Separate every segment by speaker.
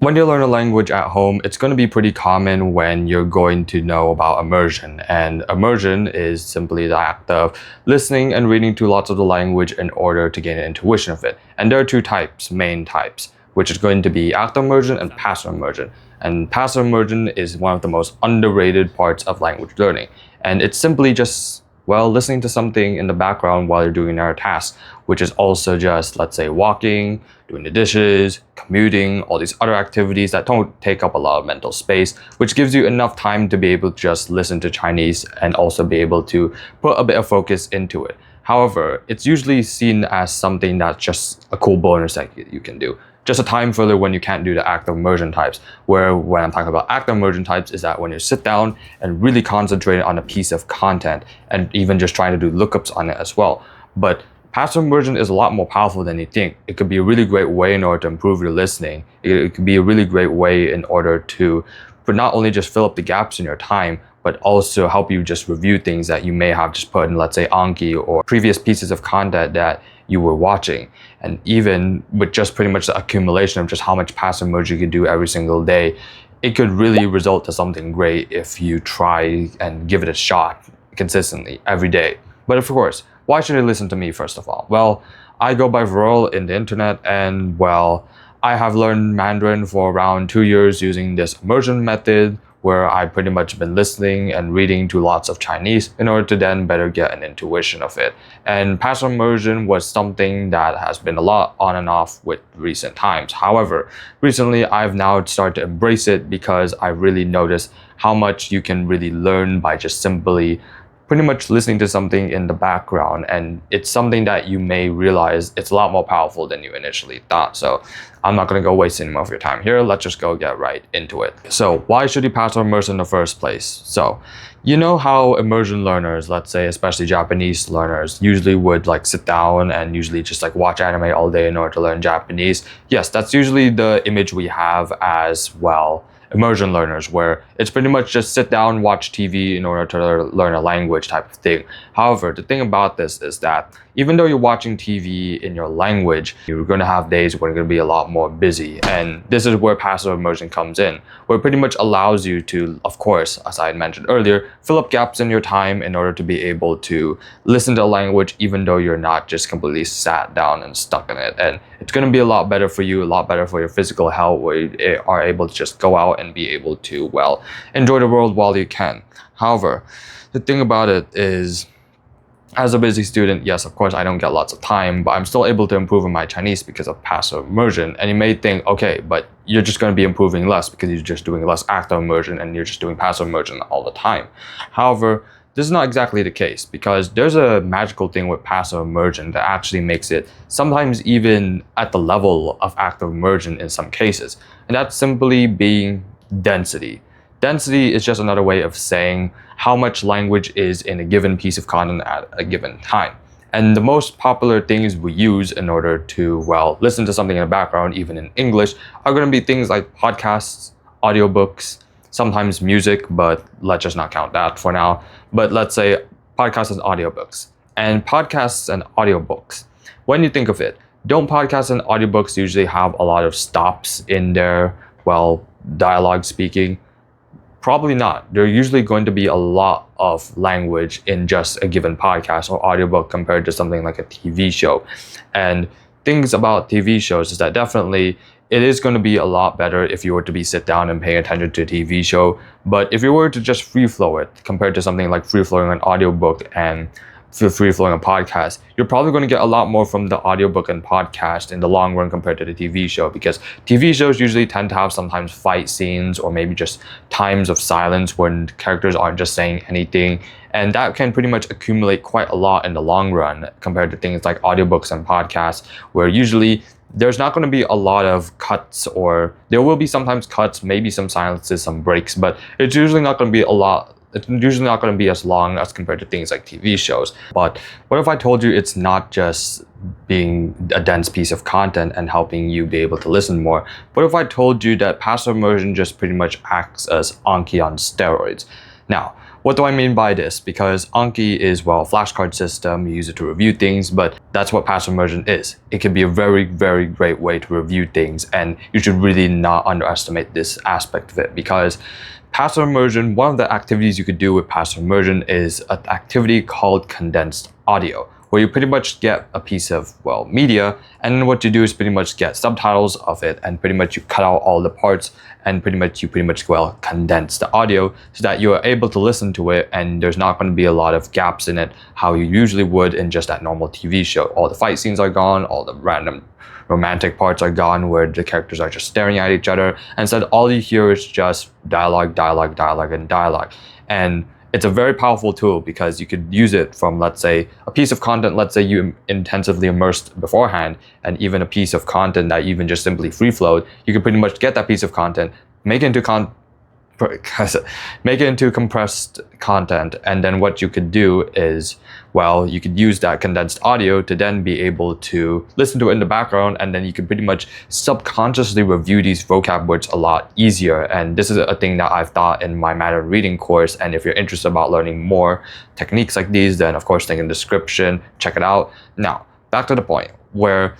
Speaker 1: When you learn a language at home, it's going to be pretty common when you're going to know about immersion. And immersion is simply the act of listening and reading to lots of the language in order to gain an intuition of it. And there are two types, main types, which is going to be active immersion and passive immersion. And passive immersion is one of the most underrated parts of language learning. And it's simply just listening to something in the background while you're doing another task, which is also just, let's say, walking, doing the dishes, commuting, all these other activities that don't take up a lot of mental space, which gives you enough time to be able to just listen to Chinese and also be able to put a bit of focus into it. However, it's usually seen as something that's just a cool bonus that you can do. Just a time filler when you can't do the active immersion types, where when I'm talking about active immersion types is that when you sit down and really concentrate on a piece of content and even just trying to do lookups on it as well. But passive immersion is a lot more powerful than you think. It could be a really great way in order to improve your listening. It could be a really great way in order to not only just fill up the gaps in your time, but also help you just review things that you may have just put in, let's say, Anki or previous pieces of content that you were watching. And even with just pretty much the accumulation of just how much passive immersion you can do every single day, it could really result to something great if you try and give it a shot consistently every day. But of course, why should you listen to me first of all? Well, I go by Viral in the internet, and I have learned Mandarin for around 2 years using this immersion method, where I pretty much been listening and reading to lots of Chinese in order to then better get an intuition of it. And passive immersion was something that has been a lot on and off with recent times. However, recently I've now started to embrace it because I really noticed how much you can really learn by just simply pretty much listening to something in the background, and it's something that you may realize it's a lot more powerful than you initially thought. So I'm not going to go waste any more of your time here. Let's just go get right into it. So why should you passive immerse in the first place? So you know how immersion learners, let's say especially Japanese learners, usually would sit down and usually just watch anime all day in order to learn Japanese? Yes, that's usually the image we have as immersion learners, where it's pretty much just sit down, watch TV in order to learn a language type of thing. However, the thing about this is that even though you're watching TV in your language, you're going to have days where you're going to be a lot more busy. And this is where passive immersion comes in, where it pretty much allows you to, of course, as I had mentioned earlier, fill up gaps in your time in order to be able to listen to a language even though you're not just completely sat down and stuck in it. And it's going to be a lot better for you, a lot better for your physical health, where you are able to just go out and be able to, enjoy the world while you can. However, the thing about it is, as a busy student, yes, of course, I don't get lots of time, but I'm still able to improve in my Chinese because of passive immersion. And you may think, okay, but you're just going to be improving less because you're just doing less active immersion and you're just doing passive immersion all the time. However, this is not exactly the case, because there's a magical thing with passive immersion that actually makes it sometimes even at the level of active immersion in some cases. And that's simply being density. Density is just another way of saying how much language is in a given piece of content at a given time. And the most popular things we use in order to, listen to something in the background, even in English, are going to be things like podcasts, audiobooks, sometimes music, but let's just not count that for now. But let's say podcasts and audiobooks. And podcasts and audiobooks, when you think of it, don't podcasts and audiobooks usually have a lot of stops in their, dialogue speaking? Probably not. There are usually going to be a lot of language in just a given podcast or audiobook compared to something like a TV show. And things about TV shows is that definitely it is going to be a lot better if you were to sit down and pay attention to a TV show. But if you were to just free flow it compared to something like free flowing an audiobook and free flowing a podcast, you're probably going to get a lot more from the audiobook and podcast in the long run compared to the TV show, because TV shows usually tend to have sometimes fight scenes or maybe just times of silence when characters aren't just saying anything, and that can pretty much accumulate quite a lot in the long run compared to things like audiobooks and podcasts, where usually there's not going to be a lot of cuts, or there will be sometimes cuts, maybe some silences, some breaks, but it's usually not going to be a lot. It's usually not going to be as long as compared to things like TV shows. But what if I told you it's not just being a dense piece of content and helping you be able to listen more? What if I told you that passive immersion just pretty much acts as Anki on steroids? Now, What do I mean by this? Because Anki is, well, a flashcard system, you use it to review things, but that's what passive immersion is. It can be a very, very great way to review things, and you should really not underestimate this aspect of it, because passive immersion, one of the activities you could do with passive immersion is an activity called condensed audio, where you pretty much get a piece of, well, media, and then what you do is pretty much get subtitles of it, and pretty much you cut out all the parts, and pretty much well, condense the audio so that you are able to listen to it, and there's not going to be a lot of gaps in it how you usually would in just that normal TV show. All the fight scenes are gone, all the random romantic parts are gone where the characters are just staring at each other. Instead, all you hear is just dialogue, dialogue, dialogue, and dialogue. And it's a very powerful tool because you could use it from, let's say, a piece of content, let's say you intensively immersed beforehand, and even a piece of content that you even just simply free flowed. You could pretty much get that piece of content, make it into compressed content, and then what you could do is, well, you could use that condensed audio to then be able to listen to it in the background, and then you can pretty much subconsciously review these vocab words a lot easier. And this is a thing that I've taught in my matter reading course, and if you're interested about learning more techniques like these, then of course link in the description, check it out. Now, back to the point where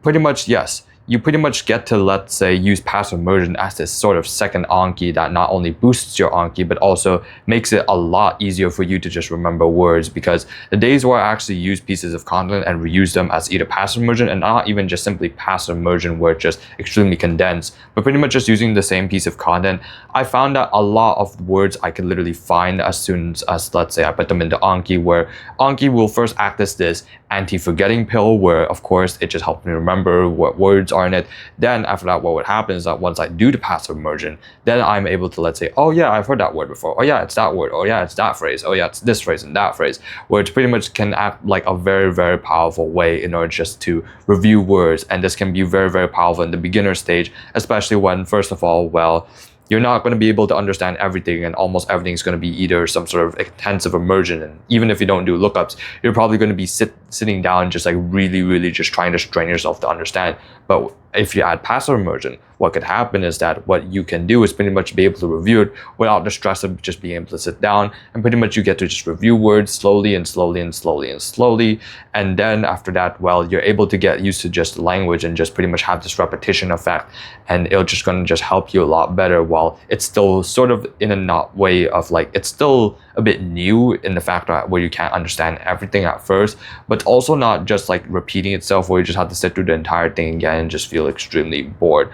Speaker 1: pretty much, yes, you pretty much get to, let's say, use passive immersion as this sort of second Anki that not only boosts your Anki, but also makes it a lot easier for you to just remember words. Because the days where I actually use pieces of content and reuse them as either passive immersion, and not even just simply passive immersion where it's just extremely condensed, but pretty much just using the same piece of content, I found that a lot of words I could literally find as soon as, let's say, I put them into Anki, where Anki will first act as this anti-forgetting pill, where of course it just helps me remember what words are in it. Then after that, what would happen is that once I do the passive immersion, then I'm able to, let's say, oh yeah, I've heard that word before. Oh yeah, it's that word. Oh yeah, it's that phrase. Oh yeah, it's this phrase and that phrase, where it pretty much can act like a very, very powerful way in order just to review words. And this can be very, very powerful in the beginner stage, especially when, first of all, well, you're not going to be able to understand everything, and almost everything is going to be either some sort of intensive immersion. And even if you don't do lookups, you're probably going to be sitting down just like really, really just trying to strain yourself to understand. But if you add passive immersion, what could happen is that what you can do is pretty much be able to review it without the stress of just being able to sit down, and pretty much you get to just review words slowly and slowly and slowly and slowly. And then after that, well, you're able to get used to just the language and just pretty much have this repetition effect, and it's just going to just help you a lot better, while it's still sort of in a not way of like, it's still a bit new in the fact that where you can't understand everything at first, but also not just like repeating itself where you just have to sit through the entire thing again and just feel extremely bored.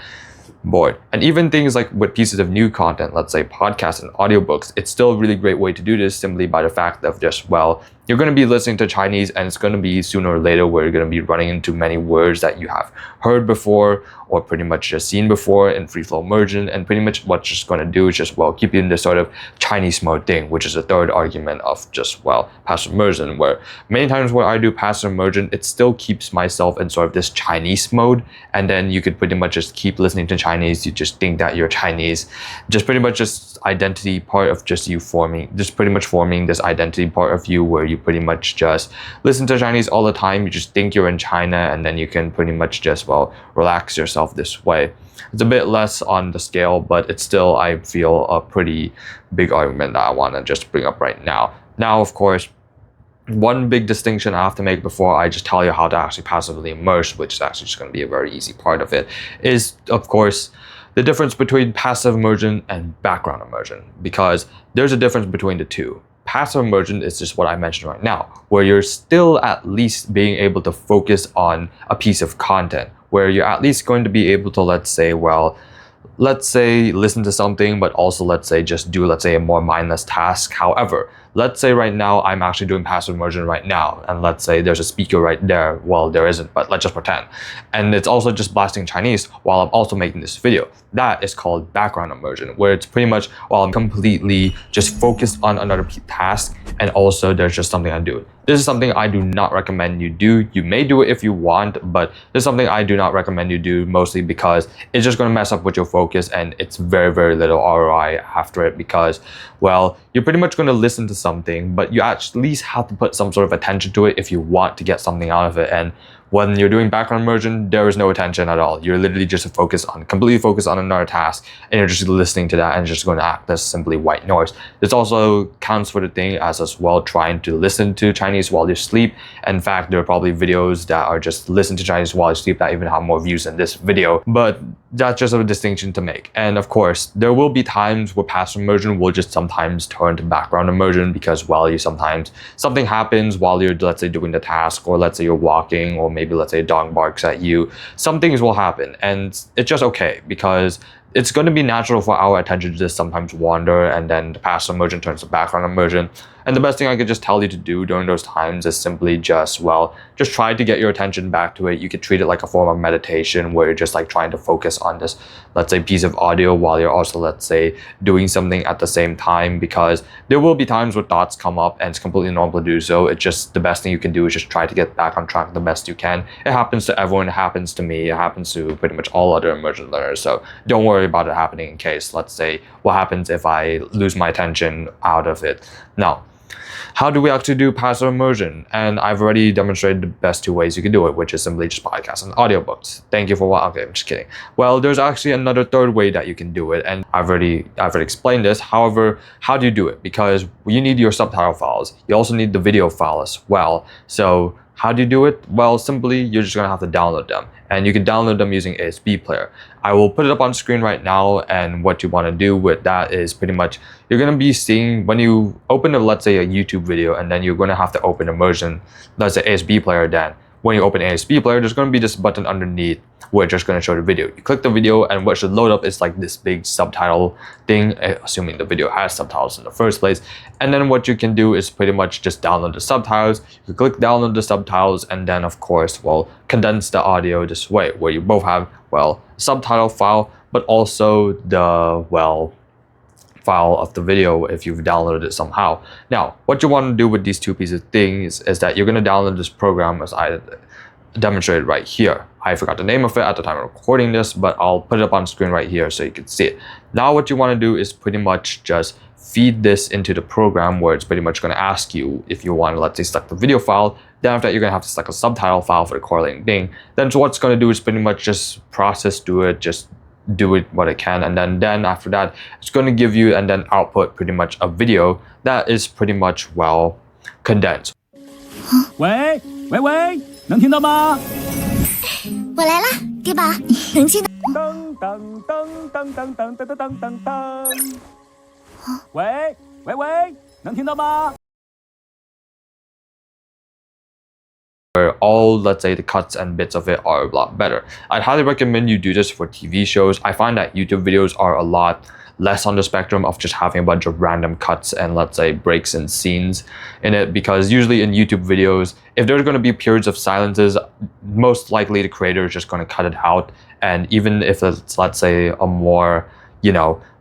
Speaker 1: And even things like with pieces of new content, let's say podcasts and audiobooks, it's still a really great way to do this simply by the fact of just, well, you're going to be listening to Chinese, and it's going to be sooner or later where you're going to be running into many words that you have heard before or pretty much just seen before in free flow immersion. And pretty much what's just going to do is just, well, keep you in this sort of Chinese mode thing, which is a third argument of just, well, passive immersion, where many times when I do passive immersion, it still keeps myself in sort of this Chinese mode. And then you could pretty much just keep listening to Chinese. You just think that you're Chinese, just pretty much just identity part of just you forming this identity part of you, where you pretty much just listen to Chinese all the time. You just think you're in China, and then you can pretty much just, well, relax yourself this way. It's a bit less on the scale, but it's still, I feel, a pretty big argument that I want to just bring up right now. Now, of course, one big distinction I have to make before I just tell you how to actually passively immerse, which is actually just going to be a very easy part of it, is, of course, the difference between passive immersion and background immersion, because there's a difference between the two. Passive immersion is just what I mentioned right now, where you're still at least being able to focus on a piece of content, where you're at least going to be able to, let's say, well, let's say listen to something, but also let's say just do, let's say, a more mindless task. However, let's say right now I'm actually doing passive immersion right now, and let's say there's a speaker right there. Well, there isn't, but let's just pretend. And it's also just blasting Chinese while I'm also making this video. That is called background immersion, where it's pretty much while I'm completely just focused on another task, and also there's just something I do. This is something I do not recommend you do. You may do it if you want, but this is something I do not recommend you do, mostly because it's just going to mess up with your focus, and it's very, very little ROI after it, because, well, you're pretty much going to listen to something, but you at least have to put some sort of attention to it if you want to get something out of it. And When you're doing background immersion, there is no attention at all. You're literally just completely focused on another task, and you're just listening to that and just going to act as simply white noise. This also counts for the thing as well trying to listen to Chinese while you sleep. In fact, there are probably videos that are just listen to Chinese while you sleep that even have more views than this video, but that's just a distinction to make. And of course, there will be times where passive immersion will just sometimes turn to background immersion because, well, something happens while you're, let's say, doing the task, or let's say you're walking, or maybe let's say a dog barks at you. Some things will happen, and it's just okay because it's going to be natural for our attention to just sometimes wander, and then the passive immersion turns to background immersion. And the best thing I could just tell you to do during those times is simply just try to get your attention back to it. You could treat it like a form of meditation where you're just like trying to focus on this, let's say, piece of audio while you're also, let's say, doing something at the same time, because there will be times where thoughts come up and it's completely normal to do so. It's just the best thing you can do is just try to get back on track the best you can. It happens to everyone. It happens to me. It happens to pretty much all other immersion learners. So don't worry about it happening in case, let's say, what happens if I lose my attention out of it. Now, how do we actually do passive immersion? And I've already demonstrated the best two ways you can do it, which is simply just podcasts and audiobooks. Thank you for watching. Okay, I'm just kidding. Well, there's actually another third way that you can do it, and I've already explained this. However, how do you do it? Because you need your subtitle files. You also need the video file as well. So how do you do it? Well, simply you're just gonna have to download them, and you can download them using ASB player. I will put it up on screen right now, and what you want to do with that is pretty much you're gonna be seeing when you open let's say a YouTube video, and then you're gonna have to open immersion, let's say ASB player. Then when you open ASB player, there's gonna be this button underneath where it's just gonna show the video. You click the video, and what should load up is like this big subtitle thing, assuming the video has subtitles in the first place. And then what you can do is pretty much just download the subtitles. You click download the subtitles, and then of course, condense the audio this way, where you both have, subtitle file, but also the, file of the video if you've downloaded it somehow. Now, what you want to do with these two pieces of things is that you're going to download this program as I demonstrated right here. I forgot the name of it at the time of recording this, but I'll put it up on screen right here so you can see it. Now what you want to do is pretty much just feed this into the program, where it's pretty much going to ask you if you want to, let's say, select the video file. Then after that, you're going to have to select a subtitle file for the correlating thing. Then so what's going to do is pretty much just do it what it can, and then after that, it's going to give you and then output pretty much a video that is pretty much condensed.
Speaker 2: 喂喂喂，能听到吗？
Speaker 3: 我来啦，爹宝，能听到？
Speaker 2: 噔噔噔噔噔噔噔噔噔噔。喂喂喂，能听到吗？
Speaker 1: Where all, let's say, the cuts and bits of it are a lot better. I'd highly recommend you do this for TV shows. I find that YouTube videos are a lot less on the spectrum of just having a bunch of random cuts and, let's say, breaks and scenes in it, because usually in YouTube videos, if there's going to be periods of silences, most likely the creator is just going to cut it out. And even if it's, let's say, a more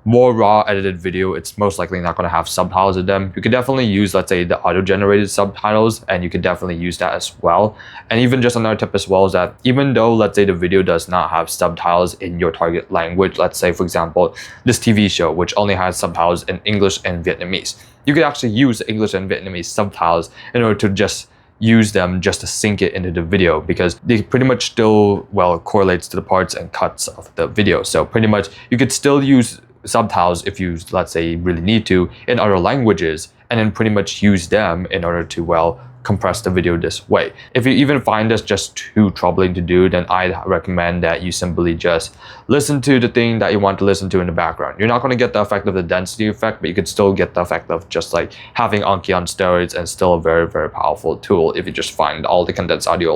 Speaker 1: raw edited video, it's most likely not going to have subtitles in them. You can definitely use, let's say, the auto-generated subtitles, and you can definitely use that as well. And even just another tip as well is that even though, let's say, the video does not have subtitles in your target language, let's say, for example, this TV show, which only has subtitles in English and Vietnamese, you could actually use English and Vietnamese subtitles in order to just use them just to sync it into the video, because they pretty much still, correlates to the parts and cuts of the video. So pretty much you could still use subtitles if you, let's say, really need to in other languages, and then pretty much use them in order to, compress the video this way. If you even find this just too troubling to do, then I'd recommend that you simply just listen to the thing that you want to listen to in the background. You're not going to get the effect of the density effect, but you could still get the effect of just like having Anki on steroids, and still a very, very powerful tool if you just find all the condensed audio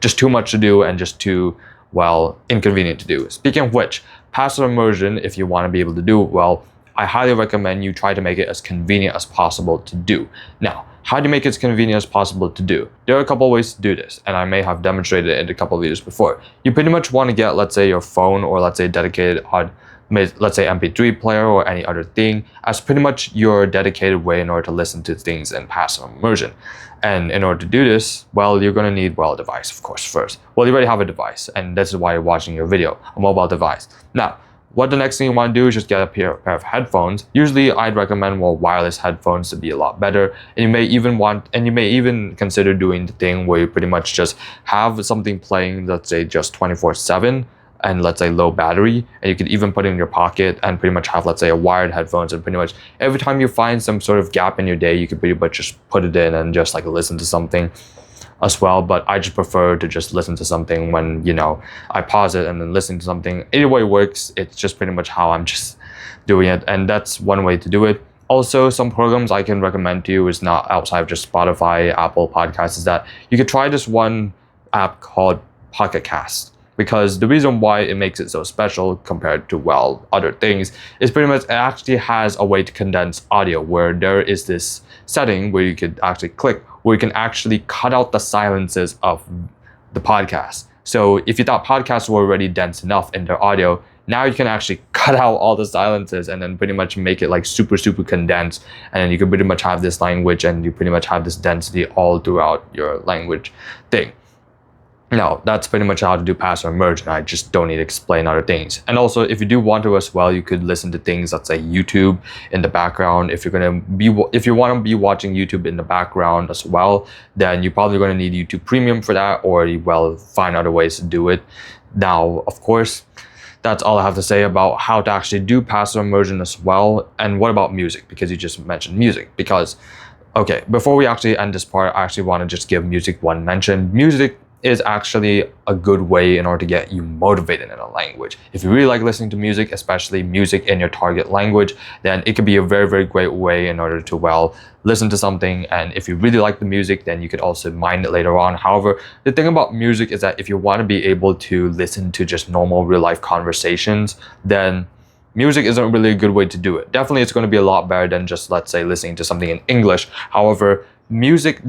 Speaker 1: just too much to do and just too, inconvenient to do. Speaking of which, passive immersion, if you want to be able to do it well, I highly recommend you try to make it as convenient as possible to do. Now, how do you make it as convenient as possible to do? There are a couple of ways to do this, and I may have demonstrated it in a couple of videos before. You pretty much want to get, let's say, your phone, or let's say dedicated let's say MP3 player or any other thing as pretty much your dedicated way in order to listen to things in passive immersion. And in order to do this, you're going to need, a device, of course, first. You already have a device, and this is why you're watching your video, a mobile device. Now, What the next thing you want to do is just get a pair of headphones. Usually I'd recommend more wireless headphones to be a lot better. And you may even consider doing the thing where you pretty much just have something playing, let's say just 24/7 and let's say low battery, and you could even put it in your pocket and pretty much have, let's say, a wired headphones, and pretty much every time you find some sort of gap in your day, you could pretty much just put it in and just like listen to something as well. But I just prefer to just listen to something when, you know, I pause it and then listen to something. Either way works. It's just pretty much how I'm just doing it, and that's one way to do it. Also, some programs I can recommend to you is not outside of just Spotify, Apple Podcasts, is that you could try this one app called Pocket Cast. Because the reason why it makes it so special compared to, well, other things is pretty much it actually has a way to condense audio, where there is this setting where you could actually click where you can actually cut out the silences of the podcast. So if you thought podcasts were already dense enough in their audio, now you can actually cut out all the silences and then pretty much make it like super condensed, and then you can pretty much have this language and you pretty much have this density all throughout your language thing. Now, that's pretty much how to do passive immersion. I just don't need to explain other things. And also, if you do want to as well, you could listen to things, let's say YouTube in the background. If you want to be watching YouTube in the background as well, then you're probably going to need YouTube Premium for that, or well, find other ways to do it. Now, of course, that's all I have to say about how to actually do passive immersion as well. And what about music? Because you just mentioned music. Because, okay, before we actually end this part, I actually want to just give music one mention. Music is actually a good way in order to get you motivated in a language. If you really like listening to music, especially music in your target language, then it could be a very great way in order to, well, listen to something. And if you really like the music, then you could also mine it later on. However, the thing about music is that if you want to be able to listen to just normal real life conversations, then music isn't really a good way to do it. Definitely it's going to be a lot better than just, let's say, listening to something in English. However, music,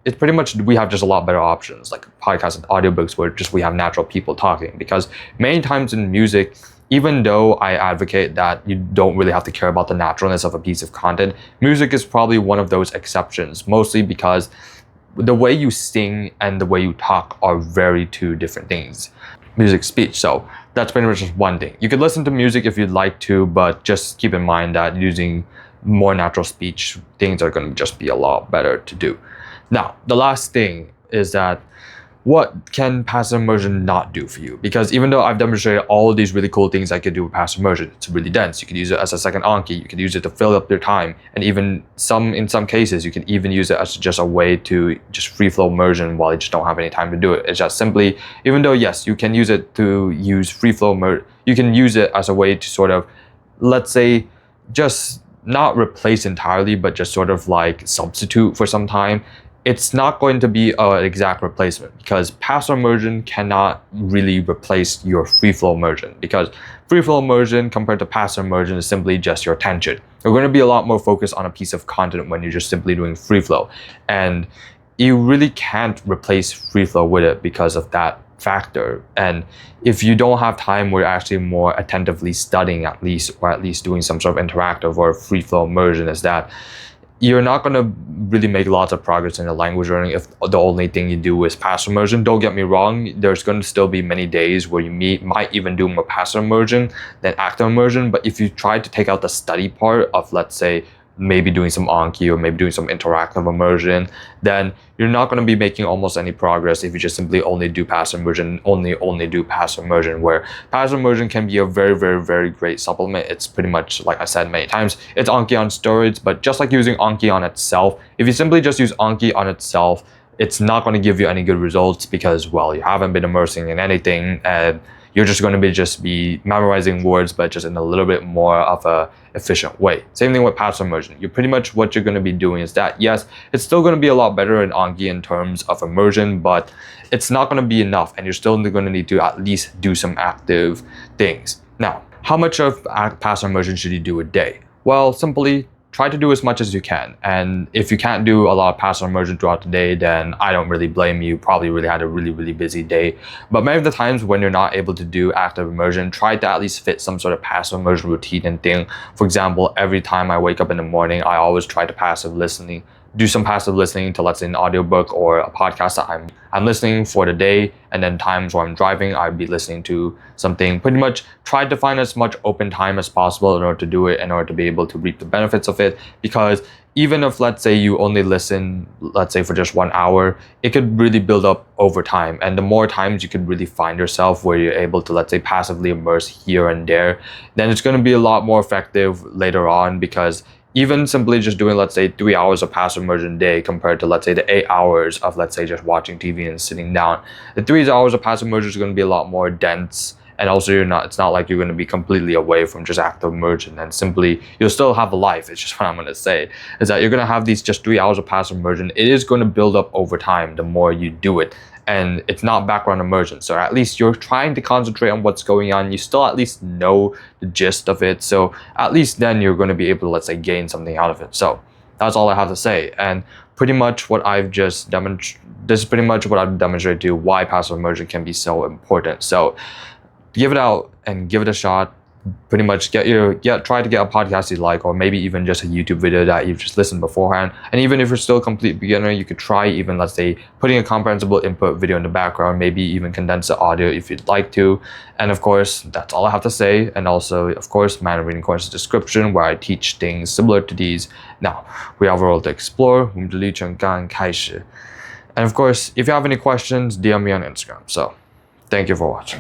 Speaker 1: it's pretty much, we have just a lot better options like podcasts and audiobooks where just we have natural people talking. Because many times in music, even though I advocate that you don't really have to care about the naturalness of a piece of content, music is probably one of those exceptions, mostly because the way you sing and the way you talk are very two different things. Music, speech. So that's pretty much just one thing. You could listen to music if you'd like to, but just keep in mind that using more natural speech, things are going to just be a lot better to do. Now, the last thing is that what can passive immersion not do for you? Because even though I've demonstrated all of these really cool things I could do with passive immersion, it's really dense. You could use it as a second Anki. You could use it to fill up your time. And even in some cases, you can even use it as just a way to just free flow immersion while you just don't have any time to do it. It's just simply, even though, yes, you can use it to use free flow immersion, you can use it as a way to sort of, let's say, just not replace entirely, but just sort of like substitute for some time. It's not going to be an exact replacement, because passive immersion cannot really replace your free flow immersion, because free flow immersion compared to passive immersion is simply just your attention. You're going to be a lot more focused on a piece of content when you're just simply doing free flow, and you really can't replace free flow with it because of that factor. And if you don't have time where you're actually more attentively studying at least, or at least doing some sort of interactive or free flow immersion, is that you're not going to really make lots of progress in your language learning if the only thing you do is passive immersion. Don't get me wrong, there's going to still be many days where you might even do more passive immersion than active immersion. But if you try to take out the study part of, let's say, maybe doing some Anki or maybe doing some interactive immersion, then you're not going to be making almost any progress if you just simply only do passive immersion, only do passive immersion, where passive immersion can be a very great supplement. It's pretty much, like I said many times, it's Anki on steroids. But just like using Anki on itself, if you simply just use Anki on itself, it's not going to give you any good results, because, well, you haven't been immersing in anything, and you're just going to be memorizing words, but just in a little bit more of a efficient way. Same thing with passive immersion. You're pretty much, what you're going to be doing is that, yes, it's still going to be a lot better in Anki in terms of immersion, but it's not going to be enough, and you're still going to need to at least do some active things. Now, how much of passive immersion should you do a day? Well, simply try to do as much as you can. And if you can't do a lot of passive immersion throughout the day, then I don't really blame you. Probably really had a really busy day. But many of the times when you're not able to do active immersion, try to at least fit some sort of passive immersion routine and thing. For example, every time I wake up in the morning, I always try to do some passive listening to, let's say, an audiobook or a podcast that I'm listening for the day, and then times where I'm driving, I'd be listening to something. Pretty much try to find as much open time as possible in order to do it, in order to be able to reap the benefits of it. Because even if, let's say, you only listen, let's say, for just 1 hour, it could really build up over time. And the more times you could really find yourself where you're able to, let's say, passively immerse here and there, then it's going to be a lot more effective later on. Because even simply just doing, let's say, 3 hours of passive immersion a day compared to, let's say, the 8 hours of, let's say, just watching TV and sitting down, the 3 hours of passive immersion is going to be a lot more dense. And also, it's not like you're going to be completely away from just active immersion, and simply you'll still have a life. It's just what I'm going to say, is that you're going to have these just 3 hours of passive immersion. It is going to build up over time the more you do it. And it's not background immersion, so at least you're trying to concentrate on what's going on. You still at least know the gist of it, so at least then you're going to be able to, let's say, gain something out of it. So that's all I have to say. And pretty much what I've just demonstrated, this is pretty much what I've demonstrated to you why passive immersion can be so important. So give it out and give it a shot. Pretty much try to get a podcast you like, or maybe even just a YouTube video that you've just listened beforehand. And even if you're still a complete beginner, you could try even, let's say, putting a comprehensible input video in the background, maybe even condense the audio if you'd like to. And of course, that's all I have to say. And also, of course, Mandarin Reading Course description, where I teach things similar to these. Now, we have a world to explore. 我们的旅程刚开始. And of course, if you have any questions, DM me on Instagram. So, thank you for watching.